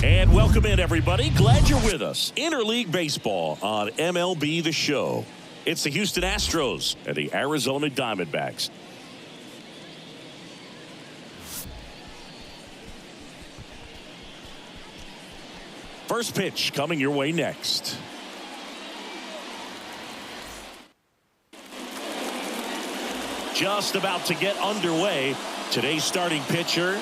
And welcome in, everybody. Glad you're with us. Interleague Baseball on MLB The Show. It's the Houston Astros and the Arizona Diamondbacks. First pitch coming your way next. Just about to get underway. Today's starting pitcher,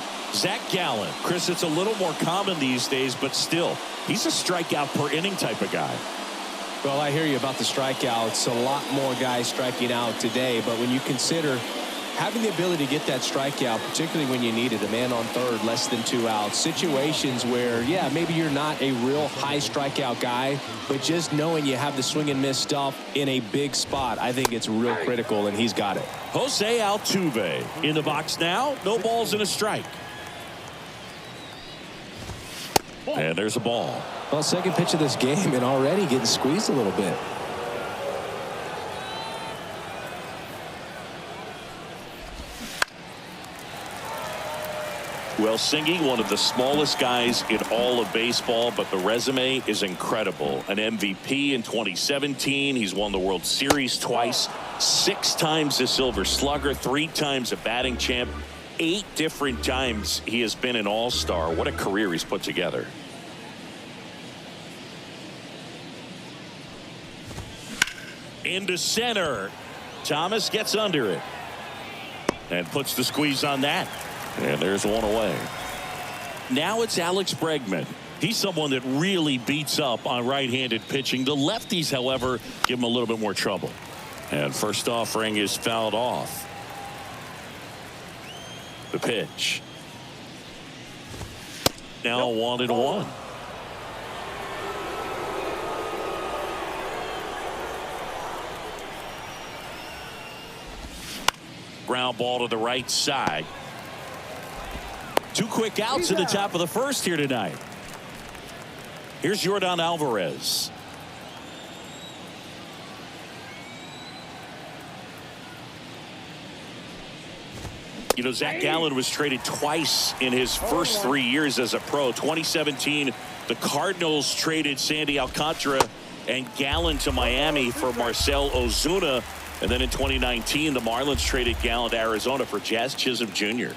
Gallen. Chris, it's a little more common these days, but still, he's a strikeout per inning type of guy. Well, I hear you about the strikeouts. A lot more guys striking out today, but when you consider having the ability to get that strikeout, particularly when you need it, a man on third, less than 2 outs, situations where, yeah, maybe you're not a real high strikeout guy, but just knowing you have the swing and miss stuff in a big spot, I think it's real critical, and he's got it. Jose Altuve in the box now. No balls and a strike. And there's a ball. Well, second pitch of this game and already getting squeezed a little bit. Well, Singy, one of the smallest guys in all of baseball, but the resume is incredible. An MVP in 2017. He's won the World Series twice, 6 times a Silver Slugger, 3 times a batting champ, 8 different times he has been an all-star. What a career he's put together. Into center. Thomas gets under it and puts the squeeze on that. And there's one away. Now it's Alex Bregman. He's someone that really beats up on right-handed pitching. The lefties, however, give him a little bit more trouble. And first offering is fouled off. The pitch. Now 1-1. Ground ball to the right side. 2 quick outs at the top of the first here tonight. Here's Yordan Alvarez. You know, Gallen was traded twice in his first 3 years as a pro. 2017, the Cardinals traded Sandy Alcantara and Gallen to Miami for Marcell Ozuna. And then in 2019, the Marlins traded Gallen to Arizona for Jazz Chisholm Jr.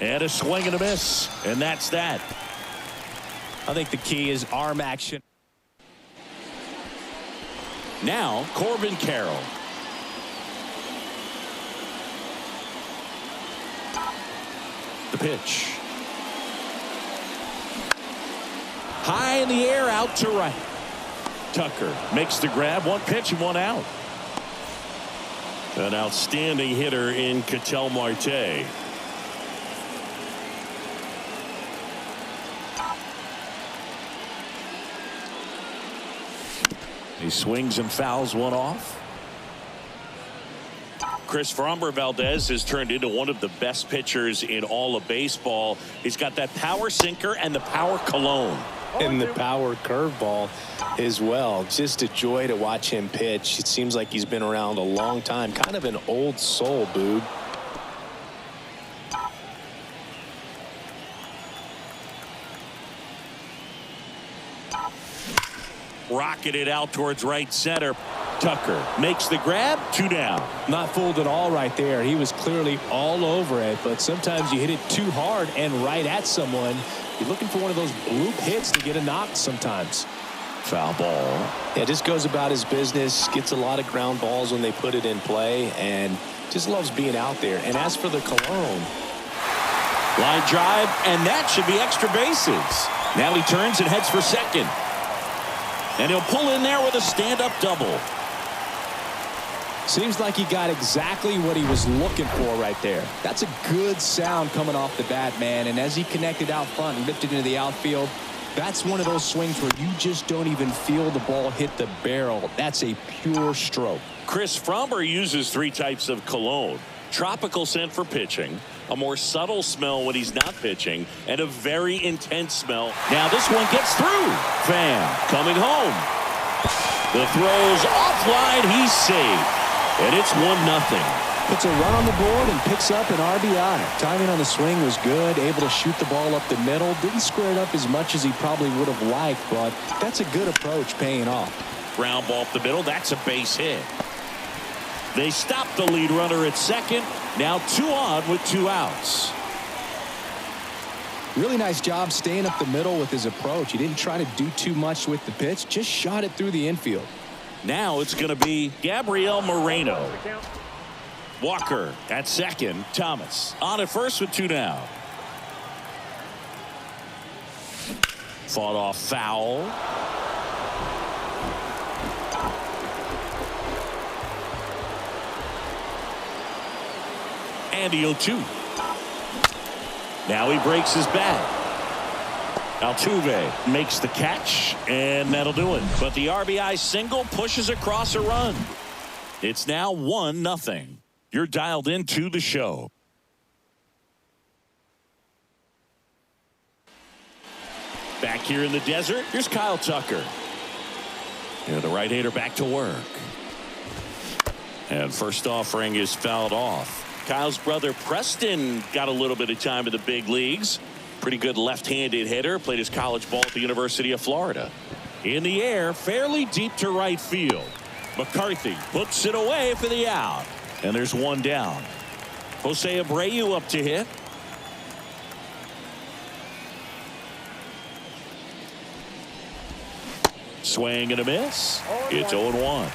And a swing and a miss. And that's that. I think the key is arm action. Now, Corbin Carroll. The pitch. High in the air, out to right. Tucker makes the grab. 1 pitch and 1 out. An outstanding hitter in Ketel Marte. He swings and fouls one off. Chris, Framber Valdez has turned into one of the best pitchers in all of baseball. He's got that power sinker and the power cologne. And the power curveball as well. Just a joy to watch him pitch. It seems like he's been around a long time. Kind of an old soul, Boog. Rocketed out towards right center. Tucker makes the grab. 2 down. Not fooled at all right there. He was clearly all over it, but sometimes you hit it too hard and right at someone. You're looking for one of those bloop hits to get a knock sometimes. Foul ball. Yeah, just goes about his business, gets a lot of ground balls when they put it in play, and just loves being out there. And as for the cologne, line drive, and that should be extra bases. Now he turns and heads for second. And he'll pull in there with a stand-up double. Seems like he got exactly what he was looking for right there. That's a good sound coming off the bat, man. And as he connected out front and ripped it into the outfield, that's one of those swings where you just don't even feel the ball hit the barrel. That's a pure stroke. Chris, Framber uses 3 types of cologne. Tropical scent for pitching, a more subtle smell when he's not pitching, and a very intense smell. Now this one gets through. Pham coming home. The throw's offline. He's safe. And it's 1-0. Puts a run on the board and picks up an RBI. Timing on the swing was good. Able to shoot the ball up the middle. Didn't square it up as much as he probably would have liked, but that's a good approach paying off. Ground ball up the middle. That's a base hit. They stop the lead runner at second. Now 2 on with 2 outs. Really nice job staying up the middle with his approach. He didn't try to do too much with the pitch. Just shot it through the infield. Now it's going to be Gabriel Moreno. Walker at second. Thomas on at first with 2 down. Fought off foul. And the 0-2. Now he breaks his bat. Altuve makes the catch, and that'll do it. But the RBI single pushes across a run. It's now 1-0. You're dialed into the show. Back here in the desert, here's Kyle Tucker. And the right-hander back to work. And first offering is fouled off. Kyle's brother Preston got a little bit of time in the big leagues. Pretty good left-handed hitter. Played his college ball at the University of Florida. In the air, fairly deep to right field. McCarthy puts it away for the out. And there's 1 down. Jose Abreu up to hit. Swing and a miss. It's 0-1.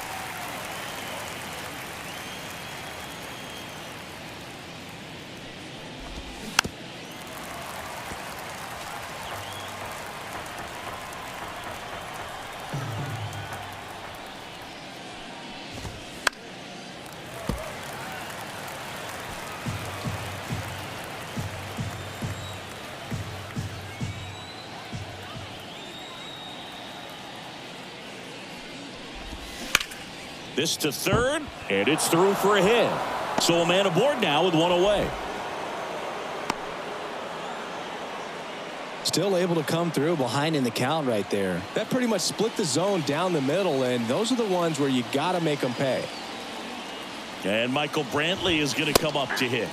This to third, and it's through for a hit. So a man aboard now with 1 away. Still able to come through behind in the count right there. That pretty much split the zone down the middle, and those are the ones where you got to make them pay. And Michael Brantley is going to come up to hit.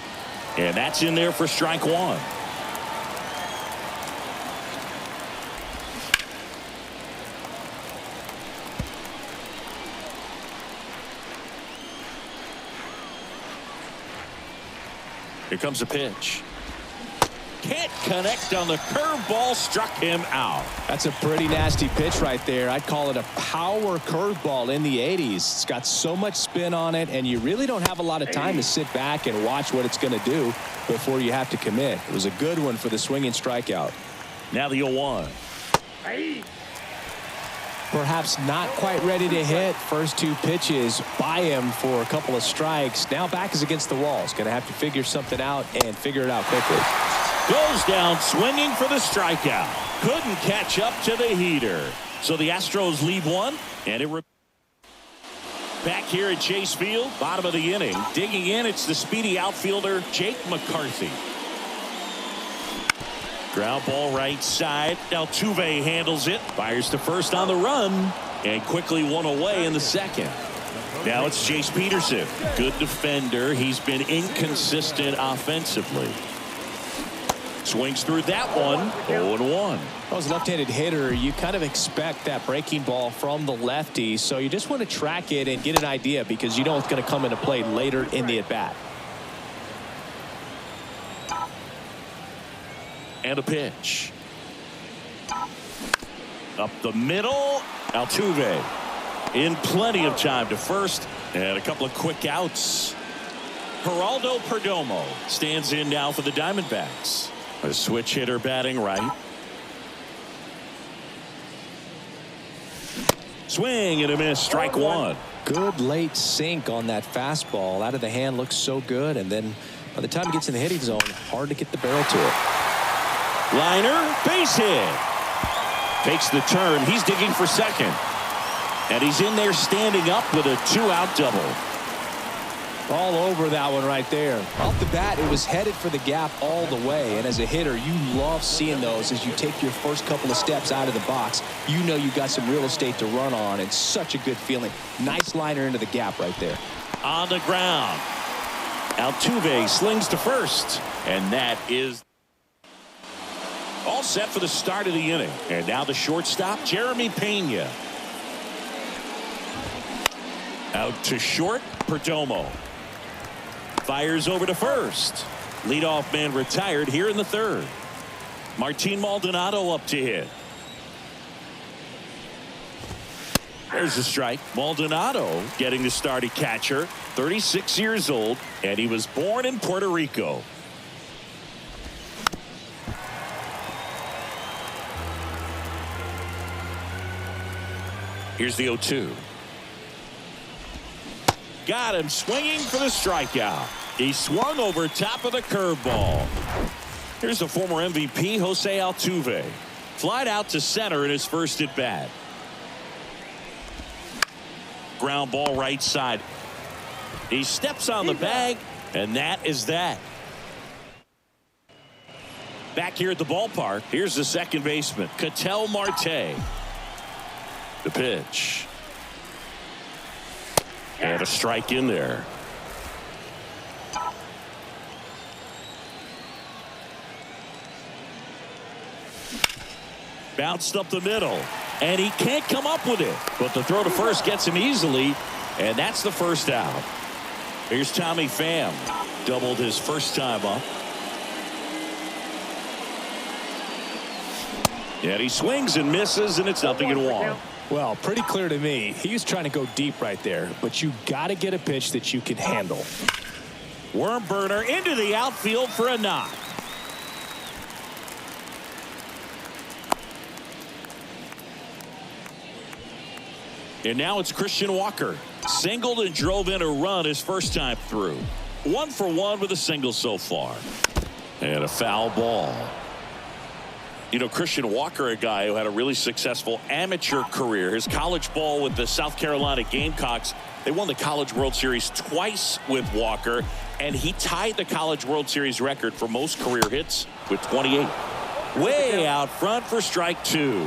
And that's in there for strike 1. Here comes a pitch. Can't connect on the curveball, struck him out. That's a pretty nasty pitch right there. I'd call it a power curveball in the 80s. It's got so much spin on it, and you really don't have a lot of time to sit back and watch what it's going to do before you have to commit. It was a good one for the swinging strikeout. Now the 0-1. Perhaps not quite ready to hit. First 2 pitches by him for a couple of strikes. Now back is against the wall. He's going to have to figure something out and figure it out quickly. Goes down swinging for the strikeout. Couldn't catch up to the heater. So the Astros lead 1. And it back here at Chase Field, bottom of the inning. Digging in, it's the speedy outfielder Jake McCarthy. Ground ball right side. Altuve handles it. Fires to first on the run. And quickly 1 away in the second. Now it's Chase Peterson. Good defender. He's been inconsistent offensively. Swings through that one. 0-1. As a left-handed hitter, you kind of expect that breaking ball from the lefty. So you just want to track it and get an idea because you know it's going to come into play later in the at-bat. And a pitch. Up the middle. Altuve in plenty of time to first. And a couple of quick outs. Geraldo Perdomo stands in now for the Diamondbacks. A switch hitter batting right. Swing and a miss. Strike 1. Good late sink on that fastball. Out of the hand looks so good. And then by the time it gets in the hitting zone, hard to get the barrel to it. Liner, base hit. Takes the turn. He's digging for second. And he's in there standing up with a 2-out double. All over that one right there. Off the bat, it was headed for the gap all the way. And as a hitter, you love seeing those as you take your first couple of steps out of the box. You know you got some real estate to run on. It's such a good feeling. Nice liner into the gap right there. On the ground. Altuve slings to first, and that is all set for the start of the inning. And now the shortstop, Jeremy Pena. Out to short, Perdomo. Fires over to first. Leadoff man retired here in the third. Martin Maldonado up to hit. There's a strike. Maldonado getting the start at catcher, 36 years old, and he was born in Puerto Rico. Here's the 0-2. Got him swinging for the strikeout. He swung over top of the curveball. Here's the former MVP, Jose Altuve. Flied out to center in his first at bat. Ground ball right side. He steps on the bag, and that is that. Back here at the ballpark, here's the second baseman, Ketel Marte. The pitch. And a strike in there. Bounced up the middle, and he can't come up with it. But the throw to first gets him easily, and that's the first out. Here's Tommy Pham. Doubled his first time up. And he swings and misses, and it's 0-1. Well, pretty clear to me. He was trying to go deep right there, but you got to get a pitch that you can handle. Worm burner into the outfield for a knock. And now it's Christian Walker. Singled and drove in a run his first time through. 1 for 1 with a single so far. And a foul ball. You know, Christian Walker, a guy who had a really successful amateur career. His college ball with the South Carolina Gamecocks. They won the College World Series twice with Walker. And he tied the College World Series record for most career hits with 28. Way out front for strike 2.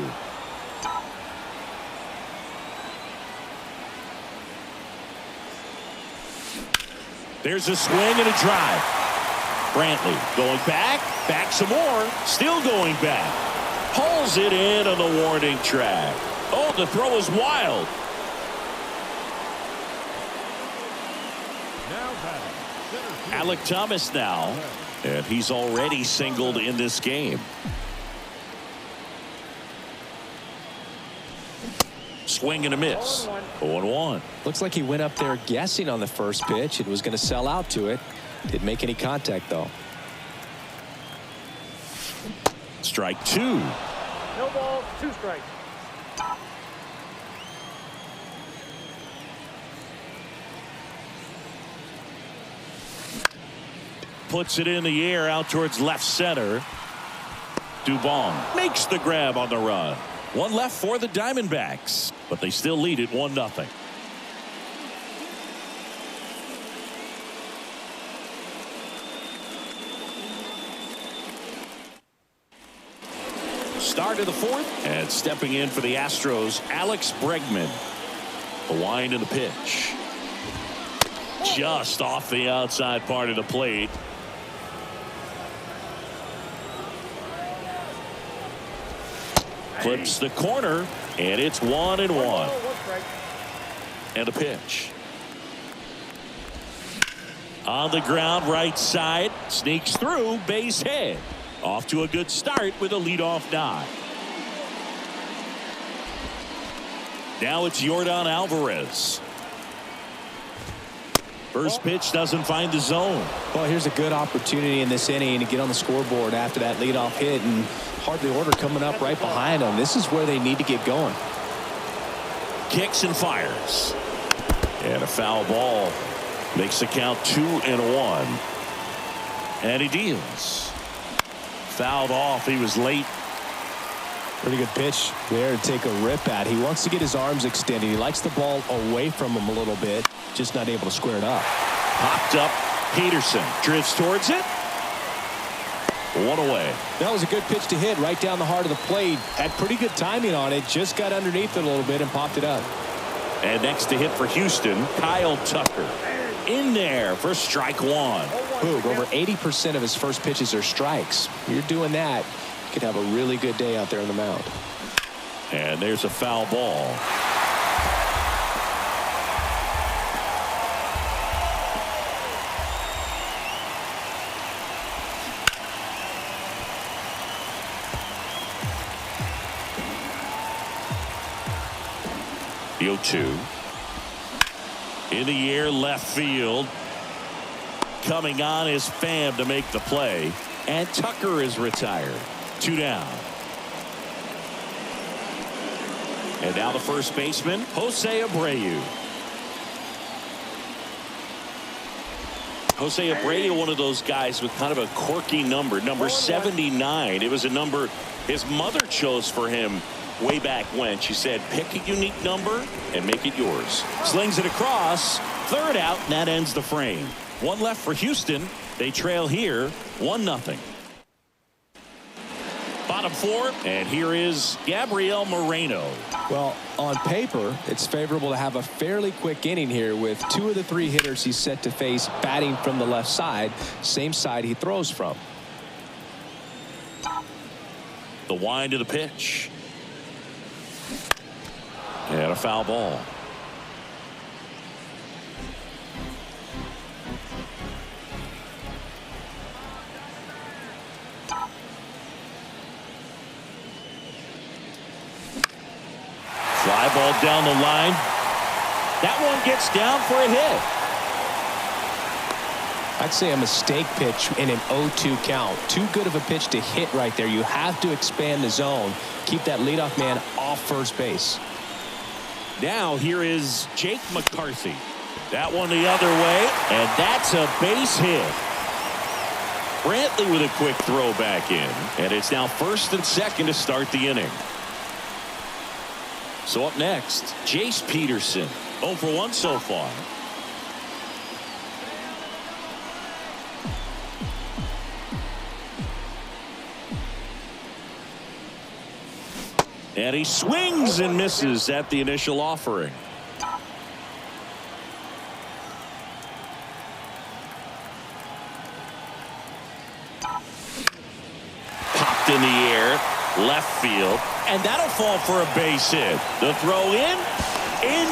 There's a swing and a drive. Brantley going back some more, still going back. Pulls it in on the warning track. Oh, the throw is wild. Alek Thomas now, and he's already singled in this game. Swing and a miss. 0-1. Looks like he went up there guessing on the first pitch and was going to sell out to it. Didn't make any contact, though. Strike 2. No ball, 2 strikes. Puts it in the air out towards left center. Dubon makes the grab on the run. One left for the Diamondbacks, but they still lead it 1-0. Start of the fourth, and stepping in for the Astros, Alex Bregman. The wind and the pitch. Just off the outside part of the plate. Clips the corner, and it's 1-1. And a pitch. On the ground, right side, sneaks through, base hit. Off to a good start with a leadoff knock. Now it's Yordan Alvarez. First pitch doesn't find the zone. Well, here's a good opportunity in this inning to get on the scoreboard after that leadoff hit, and hardly order coming up right behind them. This is where they need to get going. Kicks and fires. And a foul ball. Makes the count 2-1. And he deals. Fouled off. He was late. Pretty good pitch there to take a rip at. He wants to get his arms extended. He likes the ball away from him a little bit. Just not able to square it up. Popped up. Peterson drifts towards it. 1 away. That was a good pitch to hit right down the heart of the plate. Had pretty good timing on it. Just got underneath it a little bit and popped it up. And next to hit for Houston, Kyle Tucker. in there for strike one. Boom, over 80% of his first pitches are strikes. You're doing that, you could have a really good day out there on the mound. And there's a foul ball. The 0-2. In the air, left field. Coming on is Pham to make the play. And Tucker is retired. 2 down. And now the first baseman, Jose Abreu. Jose Abreu, one of those guys with kind of a quirky number, number 79. It was a number his mother chose for him way back when. She said, pick a unique number and make it yours. Slings it across, third out, and that ends the frame. One left for Houston. They trail here 1-0. Bottom 4, and here is Gabriel Moreno. Well, on paper, it's favorable to have a fairly quick inning here with 2 of the 3 hitters he's set to face batting from the left side, same side he throws from. The wind of the pitch. And a foul ball. Fly ball down the line. That one gets down for a hit. I'd say a mistake pitch in an 0-2 count. Too good of a pitch to hit right there. You have to expand the zone. Keep that leadoff man off first base. Now here is Jake McCarthy. That one the other way, and that's a base hit. Brantley with a quick throw back in, and it's now first and second to start the inning. So up next, Jace Peterson. 0 for 1 so far. And he swings and misses at the initial offering. Popped in the air, left field, and that'll fall for a base hit. The throw in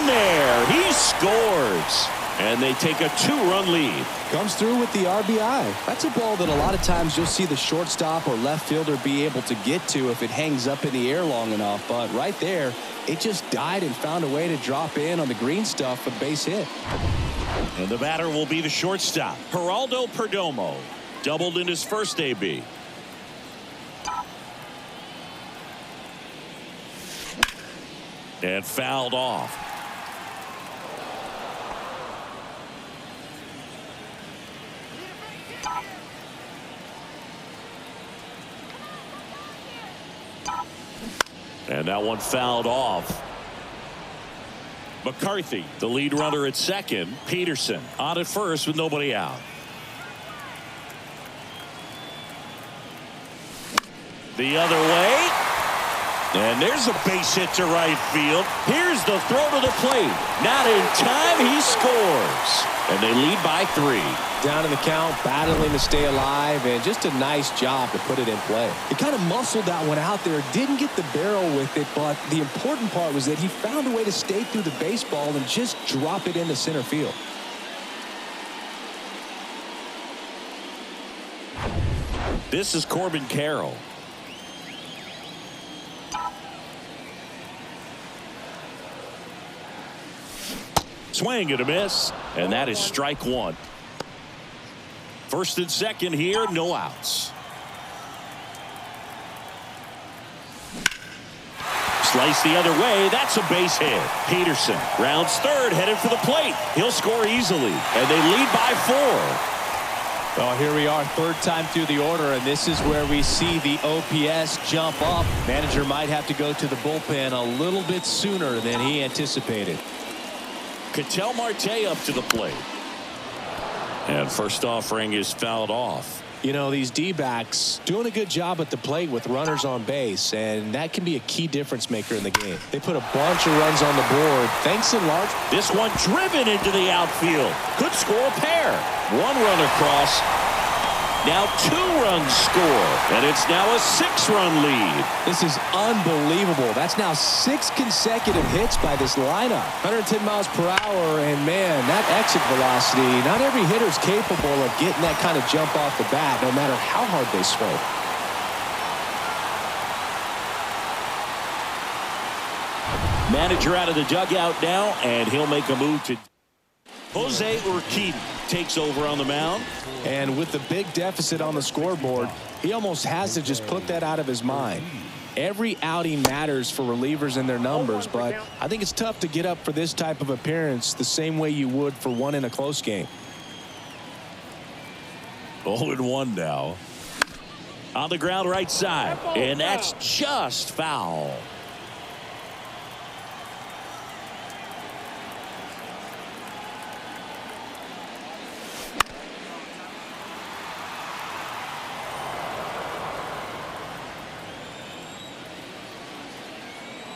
there. He scores. And they take a 2-run lead. Comes through with the RBI. That's a ball that a lot of times you'll see the shortstop or left fielder be able to get to if it hangs up in the air long enough. But right there, it just died and found a way to drop in on the green stuff for the base hit. And the batter will be the shortstop, Geraldo Perdomo. Doubled in his first AB. And fouled off. And that one fouled off. McCarthy, the lead runner at second. Peterson on at first with nobody out. The other way. And there's a base hit to right field. Here's the throw to the plate. Not in time. He scores. And they lead by 3. Down in the count, battling to stay alive, and just a nice job to put it in play. He kind of muscled that one out there. Didn't get the barrel with it, but the important part was that he found a way to stay through the baseball and just drop it into center field. This is Corbin Carroll. Swing and a miss, and that is strike 1. First and second here, no outs. Slice the other way, that's a base hit. Peterson rounds third, headed for the plate. He'll score easily, and they lead by 4. Well, here we are, third time through the order, and this is where we see the OPS jump up. Manager might have to go to the bullpen a little bit sooner than he anticipated. Ketel Marte up to the plate. And first offering is fouled off. You know, these D-backs doing a good job at the plate with runners on base, and that can be a key difference maker in the game. They put a bunch of runs on the board, thanks in large. This one driven into the outfield. Could score a pair. One run across. Now 2 runs score, and it's now a 6-run lead. This is unbelievable. That's now 6 consecutive hits by this lineup. 110 miles per hour, and man, that exit velocity, not every hitter's capable of getting that kind of jump off the bat, no matter how hard they swing. Manager out of the dugout now, and he'll make a move to Jose Urquidy. Takes over on the mound. And with the big deficit on the scoreboard, he almost has to just put that out of his mind. Every outing matters for relievers and their numbers, but I think it's tough to get up for this type of appearance the same way you would for one in a close game. 0-1 now. On the ground right side, and that's just foul.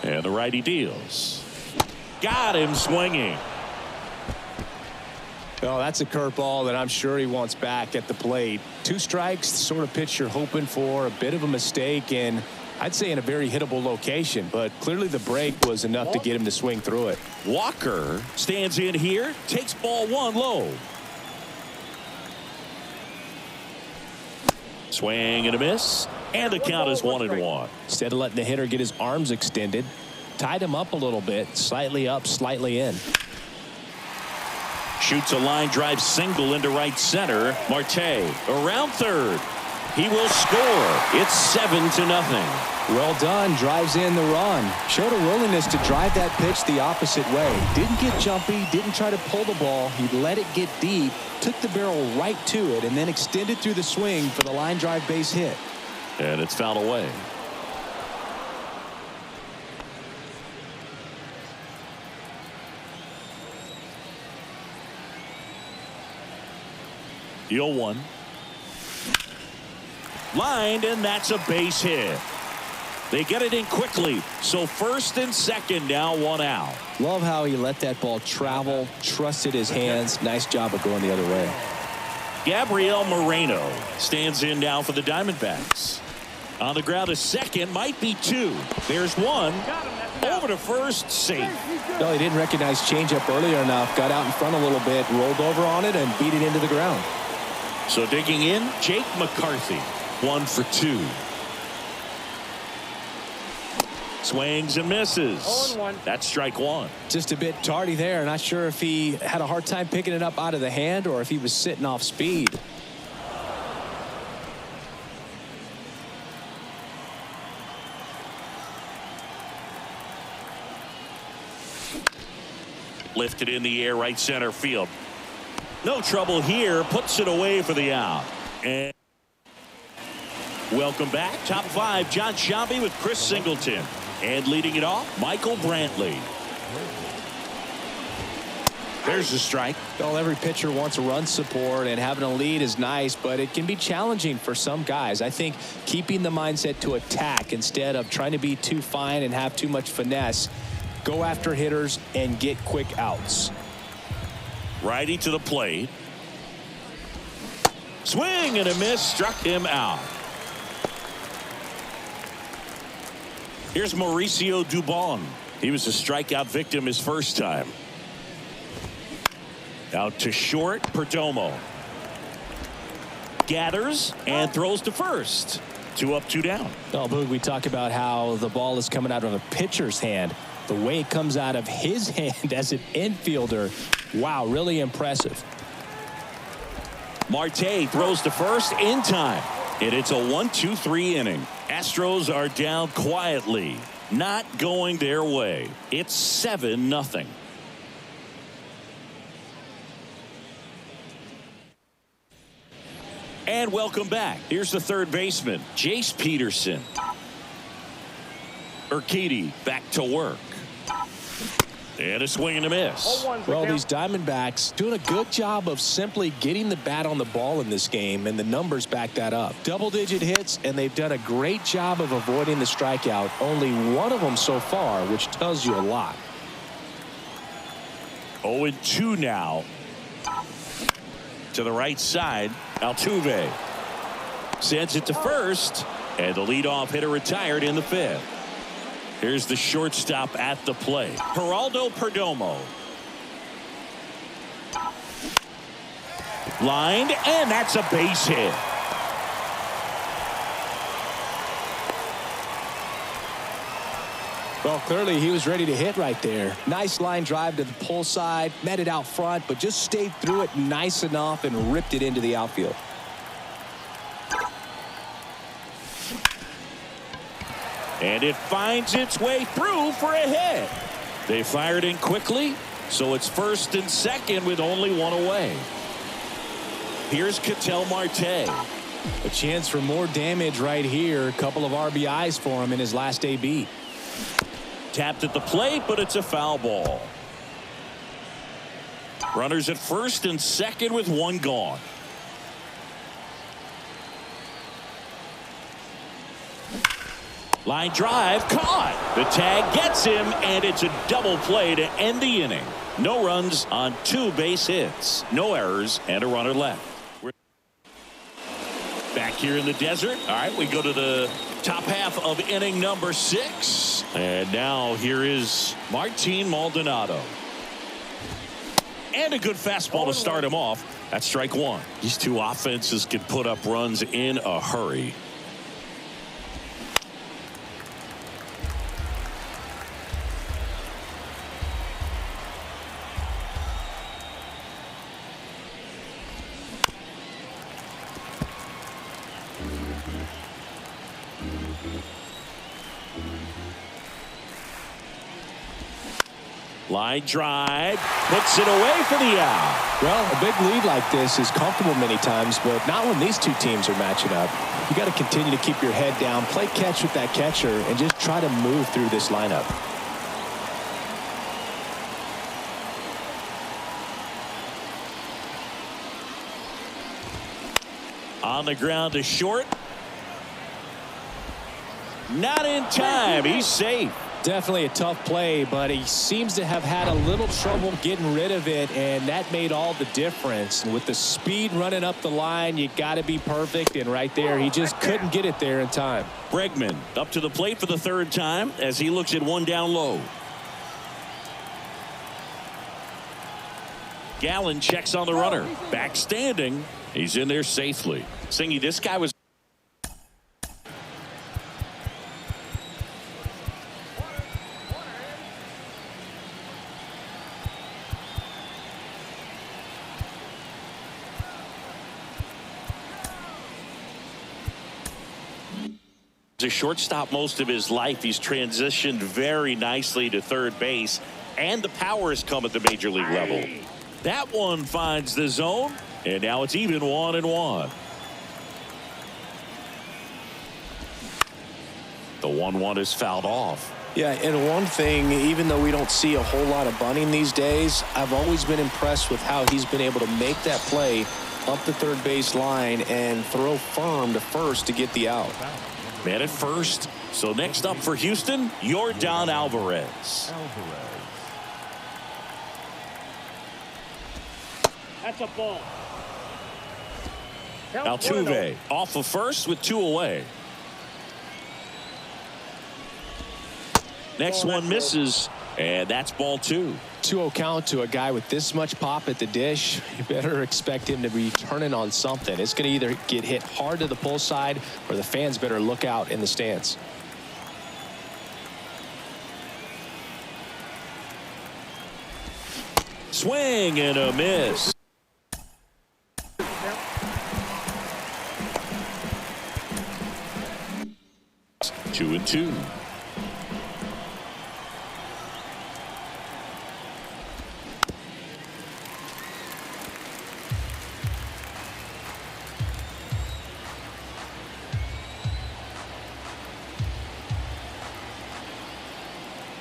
And the righty deals. Got him swinging. Oh, that's a curveball that I'm sure he wants back at the plate. 2 strikes, the sort of pitch you're hoping for. A bit of a mistake, and I'd say in a very hittable location, but clearly the break was enough to get him to swing through it. Walker stands in here, takes ball 1 low. Swing and a miss, and the count is 1-1. Instead of letting the hitter get his arms extended, tied him up a little bit, slightly up, slightly in. Shoots a line drive single into right center. Marte around third. He will score. It's 7-0. Well done. Drives in the run. Showed a willingness to drive that pitch the opposite way. Didn't get jumpy. Didn't try to pull the ball. He let it get deep. Took the barrel right to it and then extended through the swing for the line drive base hit. And it's fouled away. The 0-1. Lined, and that's a base hit. They get it in quickly. So first and second now, 1 out. Love how he let that ball travel, trusted his hands. Nice job of going the other way. Gabriel Moreno stands in now for the Diamondbacks. On the ground, a second, might be 2. There's 1. Over to first, safe. No, he didn't recognize changeup earlier enough. Got out in front a little bit, rolled over on it, and beat it into the ground. So digging in, Jake McCarthy. 1 for 2. Swings and misses. 0-1. That's strike 1. Just a bit tardy there. Not sure if he had a hard time picking it up out of the hand or if he was sitting off speed. Lifted in the air, right center field. No trouble here. Puts it away for the out. And welcome back. Top 5, John Sciambi with Chris Singleton. And leading it off, Michael Brantley. There's the strike. Well, every pitcher wants a run support, and having a lead is nice, but it can be challenging for some guys. I think keeping the mindset to attack instead of trying to be too fine and have too much finesse. Go after hitters and get quick outs. Righty to the plate. Swing and a miss, struck him out. Here's Mauricio Dubon. He was a strikeout victim his first time. Out to short, Perdomo. Gathers and throws to first. 2 up, 2 down. Oh, Boog, we talk about how the ball is coming out of a pitcher's hand. The way it comes out of his hand as an infielder. Wow, really impressive. Marte throws to first in time. And it's a 1-2-3 inning. Astros are down quietly. Not going their way. It's 7-0. And welcome back. Here's the third baseman, Jace Peterson. Urquidy back to work. And a swing and a miss. Well, these Diamondbacks doing a good job of simply getting the bat on the ball in this game, and the numbers back that up. Double-digit hits, and they've done a great job of avoiding the strikeout. Only one of them so far, which tells you a lot. 0-2 now. To the right side, Altuve sends it to first, and the leadoff hitter retired in the fifth. Here's the shortstop at the plate, Geraldo Perdomo. Lined, and that's a base hit. Well, clearly he was ready to hit right there. Nice line drive to the pull side, met it out front, but just stayed through it nice enough and ripped it into the outfield. And it finds its way through for a hit. They fired in quickly, so it's first and second with only one away. Here's Ketel Marte. A chance for more damage right here. A couple of RBIs for him in his last AB. Tapped at the plate, but it's a foul ball. Runners at first and second with one gone. Line drive caught. The tag gets him, and it's a double play to end the inning. No runs on 2 base hits, no errors, and a runner left. We're back here in the desert. All right, we go to the top half of inning number 6. And now here is Martin Maldonado. And a good fastball to start him off. That's strike one. These two offenses can put up runs in a hurry. Line drive, puts it away for the out. Well, a big lead like this is comfortable many times, but not when these two teams are matching up. You got to continue to keep your head down, play catch with that catcher, and just try to move through this lineup. On the ground to short. Not in time. He's safe. Definitely a tough play, but he seems to have had a little trouble getting rid of it, and that made all the difference. And with the speed running up the line, you got to be perfect, and right there, he just couldn't get it there in time. Bregman up to the plate for the third time as he looks at one down low. Gallen checks on the runner. Back standing. He's in there safely. Singy, this guy was a shortstop most of his life. He's transitioned very nicely to third base, and the power has come at the major league level. That one finds the zone, and now it's even 1-1. The 1-1 is fouled off. Yeah, and one thing, even though we don't see a whole lot of bunting these days, I've always been impressed with how he's been able to make that play up the third base line and throw firm to first to get the out. Man at first. So next up for Houston, Yordan Alvarez. That's a ball. Altuve off of first with 2 away. Next one misses, and that's ball 2. 2-0 count to a guy with this much pop at the dish. You better expect him to be turning on something. It's going to either get hit hard to the pull side, or the fans better look out in the stands. Swing and a miss. Two and two.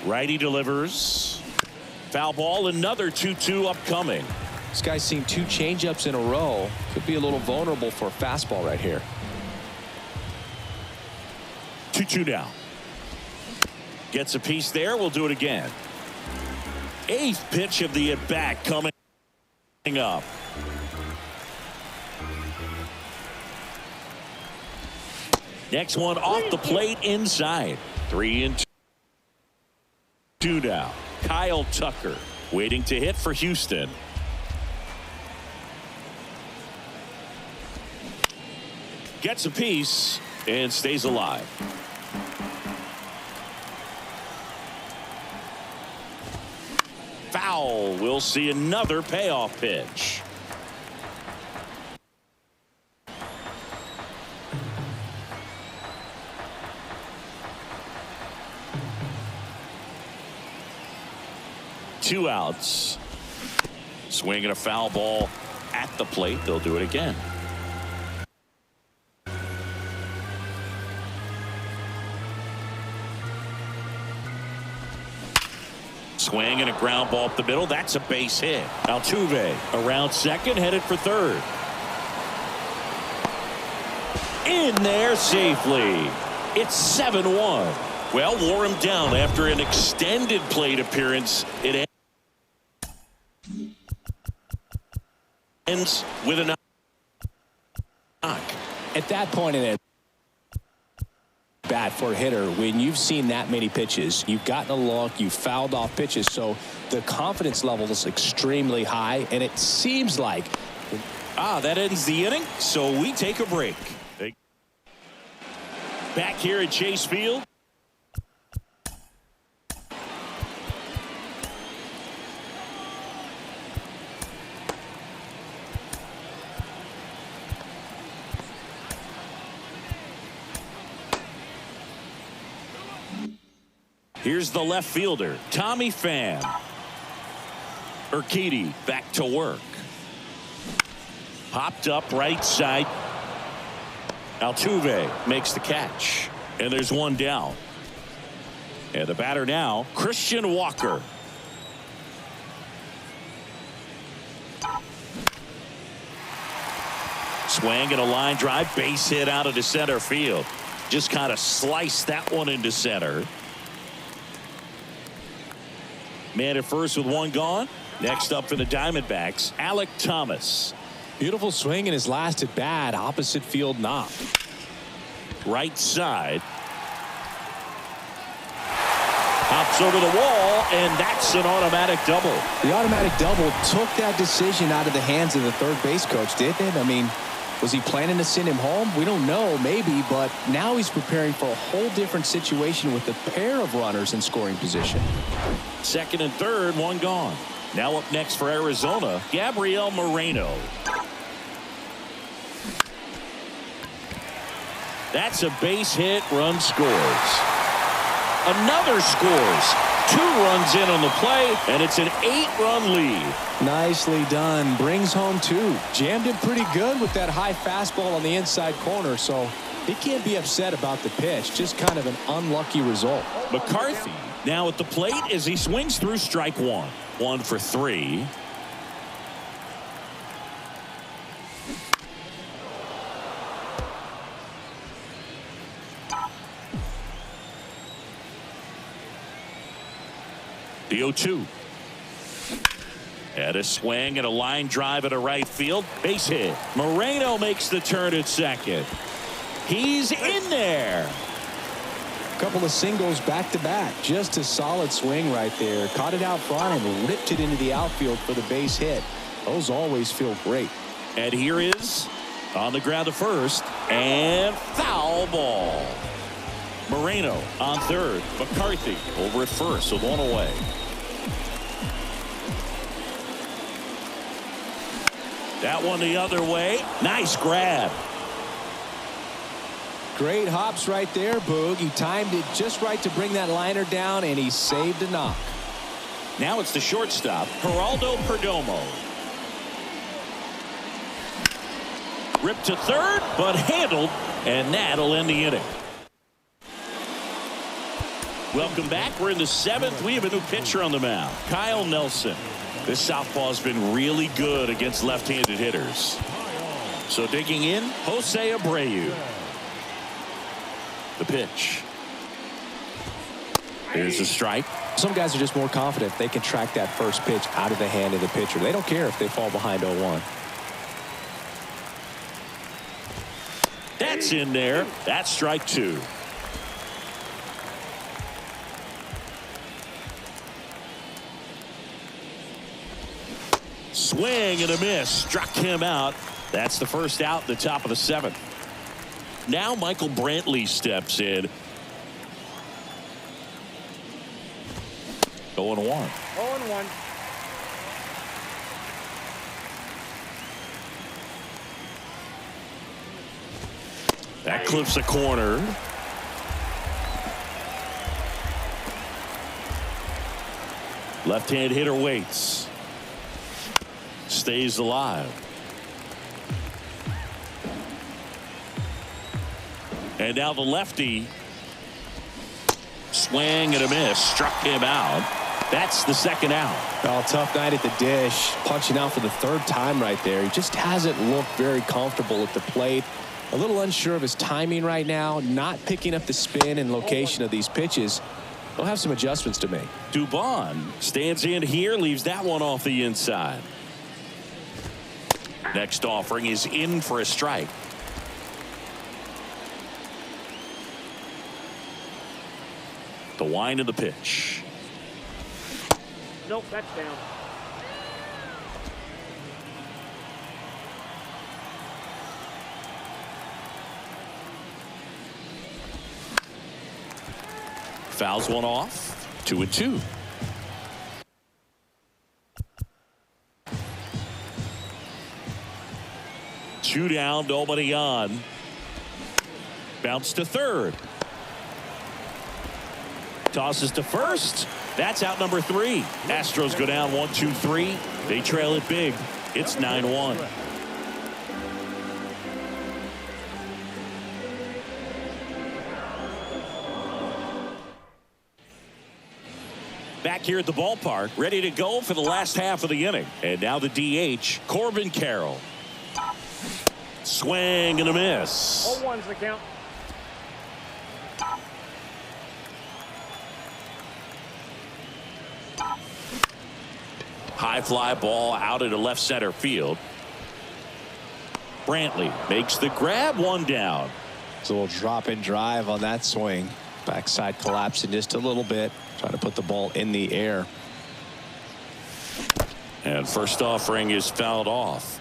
Righty delivers. Foul ball, another 2-2 upcoming. This guy's seen 2 changeups in a row. Could be a little vulnerable for a fastball right here. 2-2 now. Gets a piece there. We'll do it again. 8th pitch of the at-bat coming up. Next one off the plate inside. 3-2 now. Kyle Tucker waiting to hit for Houston. Gets a piece and stays alive. Foul. We'll see another payoff pitch. Two outs. Swinging a foul ball at the plate. They'll do it again. Swing and a ground ball up the middle. That's a base hit. Altuve around second, headed for third. In there safely. It's 7-1. Well, wore him down after an extended plate appearance. It ends with a knock. At that point in it, bat for a hitter, when you've seen that many pitches, you've gotten a look, you've fouled off pitches, so the confidence level is extremely high, and it seems like that ends the inning, so we take a break. Back here at Chase Field. Here's the left fielder, Tommy Pham. Urquidy back to work. Popped up right side. Altuve makes the catch. And there's one down. And the batter now, Christian Walker. Swing and a line drive, base hit out of the center field. Just kind of sliced that one into center. Man at first with one gone. Next up for the Diamondbacks, Alek Thomas. Beautiful swing in his last at bat, opposite field knock. Right side. Pops over the wall, and that's an automatic double. The automatic double took that decision out of the hands of the third base coach, didn't it? I mean, was he planning to send him home? We don't know, maybe, but now he's preparing for a whole different situation with a pair of runners in scoring position. Second and third, one gone. Now up next for Arizona, Gabriel Moreno. That's a base hit, run scores. Another scores. 2 runs in on the play, and it's an 8-run lead. Nicely done. Brings home 2. Jammed him pretty good with that high fastball on the inside corner, so he can't be upset about the pitch. Just kind of an unlucky result. McCarthy now at the plate as he swings through strike 1. 1 for 3. The 0-2. Had a swing and a line drive at a right field. Base hit. Moreno makes the turn at second. He's in there. Couple of singles back to back. Just a solid swing right there. Caught it out front and ripped it into the outfield for the base hit. Those always feel great. And here is on the ground to first, and foul ball. Moreno on third. McCarthy over at first with one away. That one the other way. Nice grab. Great hops right there, Boog. He timed it just right to bring that liner down, and he saved a knock. Now it's the shortstop, Geraldo Perdomo. Ripped to third, but handled, and that'll end the inning. Welcome back. We're in the 7th. We have a new pitcher on the mound, Kyle Nelson. This southpaw's been really good against left-handed hitters. So digging in, Jose Abreu. The pitch. Here's a strike. Some guys are just more confident they can track that first pitch out of the hand of the pitcher. They don't care if they fall behind 0-1. That's in there. That's strike 2. Swing and a miss. Struck him out. That's the first out, the top of the 7th. Now Michael Brantley steps in. 0-1. 0-1. That clips a corner. Left-hand hitter waits. Stays alive. And now the lefty. Swing and a miss. Struck him out. That's the second out. Oh, tough night at the dish. Punching out for the 3rd time right there. He just hasn't looked very comfortable at the plate. A little unsure of his timing right now. Not picking up the spin and location of these pitches. He'll have some adjustments to make. Dubon stands in here. Leaves that one off the inside. Next offering is in for a strike. The wind of the pitch. Nope, that's down. Fouls one off. 2-2. Two down, nobody on. Bounce to third. Tosses to first. That's out number 3. Astros go down 1-2-3. They trail it big. It's 9-1. Back here at the ballpark, ready to go for the last half of the inning. And now the DH, Corbin Carroll. Swing and a miss. 0-1's the count. High fly ball out into left center field. Brantley makes the grab, 1 down. It's a little drop and drive on that swing. Backside collapsing just a little bit. Trying to put the ball in the air. And first offering is fouled off.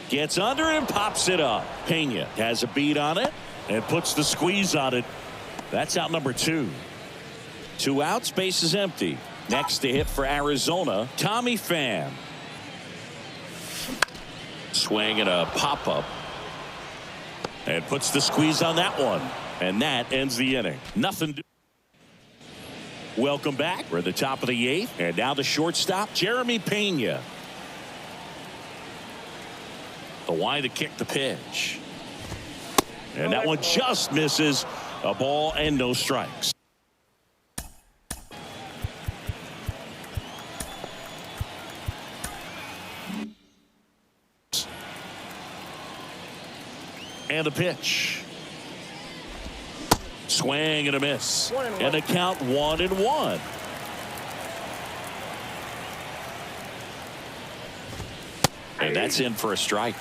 Gets under it and pops it up. Pena has a beat on it and puts the squeeze on it. That's out number 2. 2 outs, base is empty. Next to hit for Arizona, Tommy Pham. Swing and a pop-up. And puts the squeeze on that one. And that ends the inning. Nothing. Welcome back. We're at the top of the 8th. And now the shortstop, Jeremy Pena. The wind to kick the pitch. And that one just misses. A ball and no strikes. And the pitch. Swing and a miss. And the count 1-1. And that's in for a strike.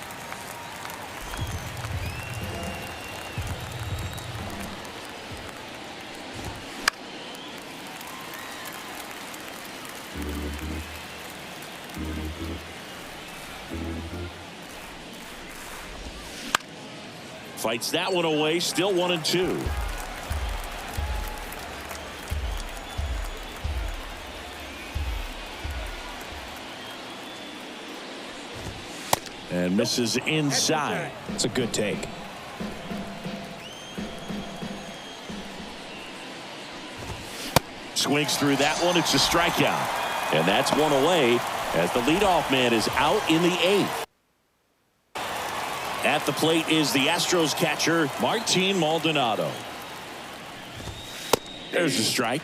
Fights that one away. Still 1-2. And misses inside. It's a good take. Swings through that one. It's a strikeout. And that's one away as the leadoff man is out in the 8th. At the plate is the Astros catcher, Martin Maldonado. There's a strike.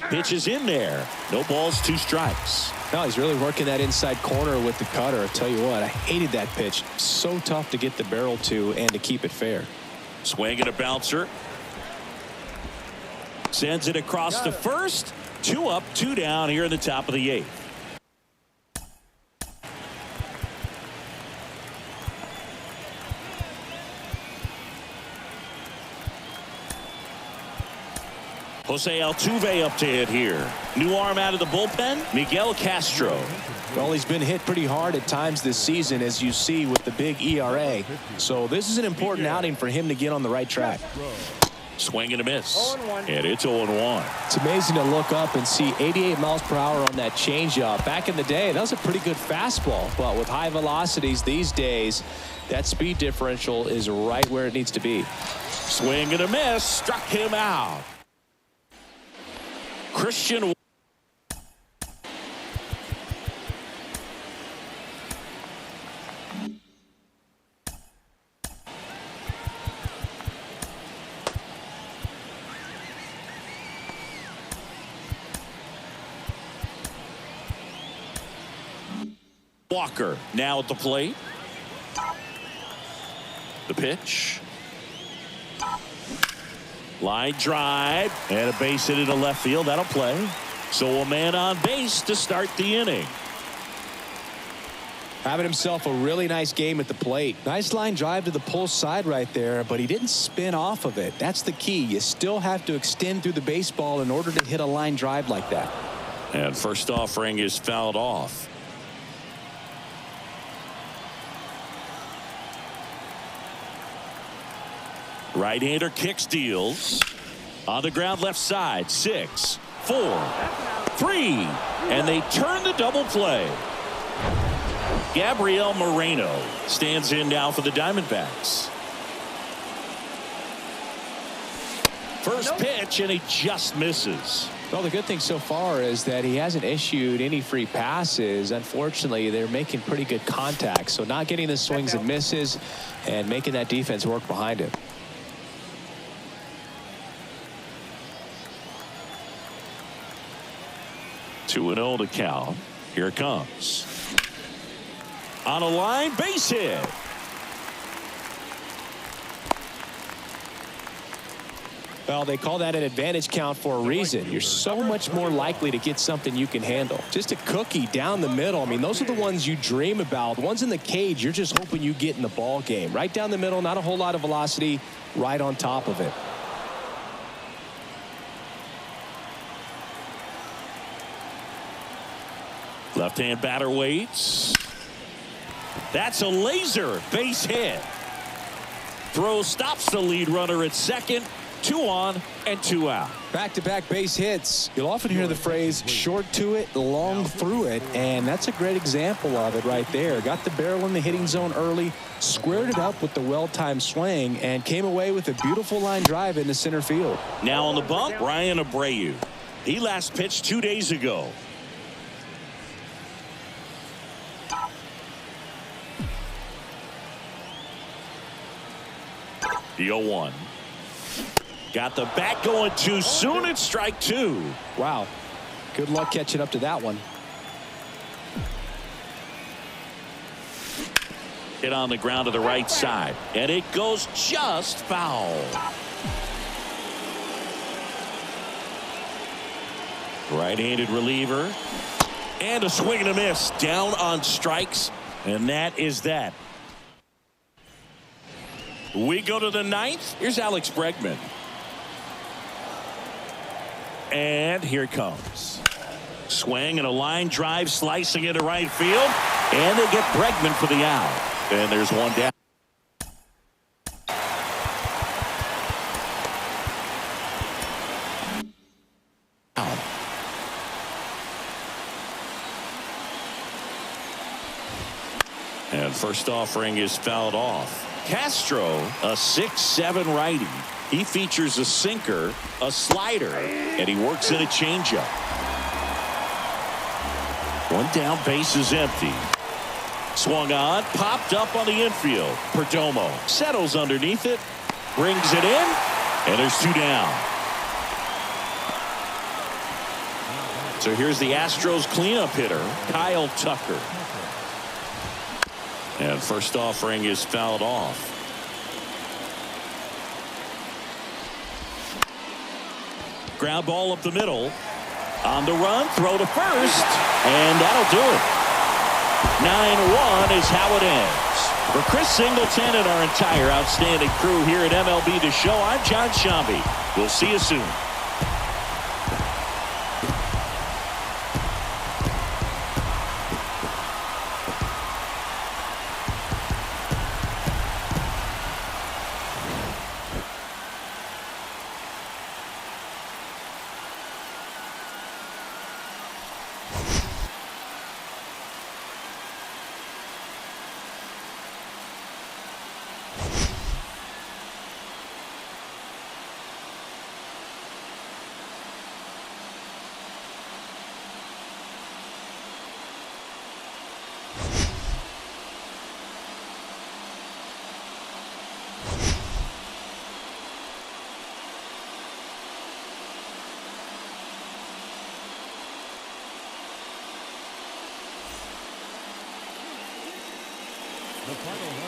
Pitch is in there. No balls, 2 strikes. No, he's really working that inside corner with the cutter. I'll tell you what, I hated that pitch. So tough to get the barrel to and to keep it fair. Swing and a bouncer. Sends it across to first. 2 up, 2 down here in the top of the 8th. Jose Altuve up to hit here. New arm out of the bullpen, Miguel Castro. Well, he's been hit pretty hard at times this season, as you see with the big ERA. So this is an important outing for him to get on the right track. Swing and a miss. And it's 0-1. It's amazing to look up and see 88 miles per hour on that changeup. Back in the day, that was a pretty good fastball. But with high velocities these days, that speed differential is right where it needs to be. Swing and a miss. Struck him out. Christian Walker now at the plate. The pitch. Line drive and a base hit into left field. That'll play. So a man on base to start the inning. Having himself a really nice game at the plate. Nice line drive to the pull side right there, but he didn't spin off of it. That's the key. You still have to extend through the baseball in order to hit a line drive like that. And first offering is fouled off. Right-hander kicks, deals. On the ground left side. 6, 4, 3. And they turn the double play. Gabriel Moreno stands in now for the Diamondbacks. First pitch, and he just misses. Well, the good thing so far is that he hasn't issued any free passes. Unfortunately, they're making pretty good contact. So not getting the swings and misses and making that defense work behind him. 2-0 to count. Here it comes. On a line, base hit. Well, they call that an advantage count for a reason. You're so much more likely to get something you can handle. Just a cookie down the middle. I mean, those are the ones you dream about. The ones in the cage, you're just hoping you get in the ball game. Right down the middle, not a whole lot of velocity, right on top of it. Left-hand batter waits. That's a laser base hit. Throw stops the lead runner at second. 2 on and 2 out. Back-to-back base hits. You'll often hear the phrase short to it, long through it, and that's a great example of it right there. Got the barrel in the hitting zone early, squared it up with the well-timed swing, and came away with a beautiful line drive into center field. Now on the bump, Ryan Abreu. He last pitched 2 days ago. The 0-1. Got the bat going too soon. It's strike 2. Wow. Good luck catching up to that one. Hit on the ground to the right side. And it goes just foul. Right-handed reliever. And a swing and a miss. Down on strikes. And that is that. We go to the 9th. Here's Alex Bregman. And here it comes. Swing and a line drive slicing into right field. And they get Bregman for the out. And there's one down. And first offering is fouled off. Castro, a 6'7" righty. He features a sinker, a slider, and he works in a changeup. One down, base is empty. Swung on, popped up on the infield. Perdomo settles underneath it, brings it in, and there's 2 down. So here's the Astros cleanup hitter, Kyle Tucker. And first offering is fouled off. Ground ball up the middle. On the run, throw to first, and that'll do it. 9-1 is how it ends. For Chris Singleton and our entire outstanding crew here at MLB The Show, I'm John Shambi. We'll see you soon.